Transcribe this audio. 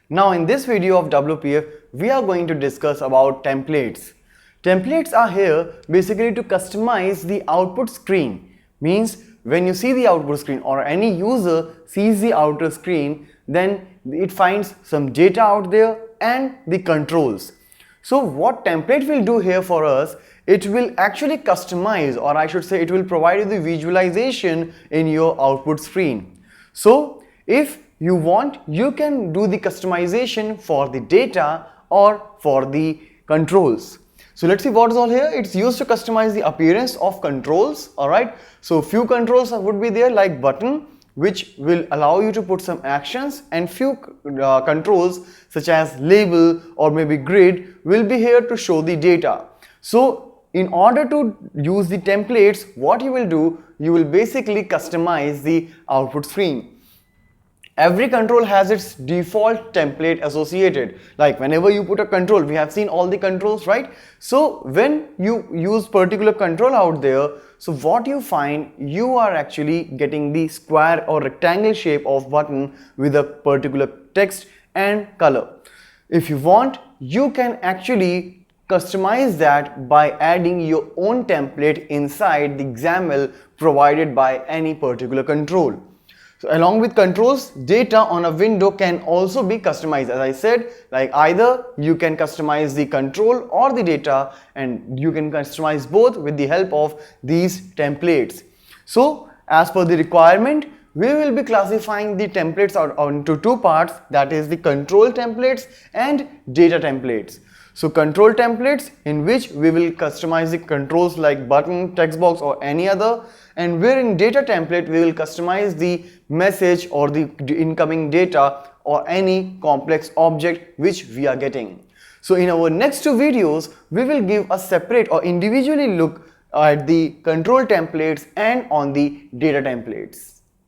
Now in this video of WPF, we are going to discuss about templates. Templates are here basically to customize the output screen. Means when you see the output screen or any user sees the outer screen, then it finds some data out there and the controls. So what template will do here for us, it will actually customize, or I should say it will provide you the visualization in your output screen. So if you want, you can do the customization for the data or for the controls. So let's see what is all here. It's used to customize the appearance of controls. Alright, so few controls would be there like button, which will allow you to put some actions, and few controls such as label or maybe grid will be here to show the data. So in order to use the templates, what you will do, you will basically customize the output screen. Every control has its default template associated. Like whenever you put a control, we have seen all the controls, right? So when you use particular control out there, so what you find, you are actually getting the square or rectangle shape of button with a particular text and color. If you want, you can actually customize that by adding your own template inside the XAML provided by any particular control. So along with controls, data on a window can also be customized. As I said, like either you can customize the control or the data, and you can customize both with the help of these templates. So as per the requirement, we will be classifying the templates into two parts, that is the control templates and data templates. So control templates, in which we will customize the controls like button, text box or any other, and where in data template we will customize the message or the incoming data or any complex object which we are getting. So in our next two videos, we will give a separate or individually look at the control templates and on the data templates.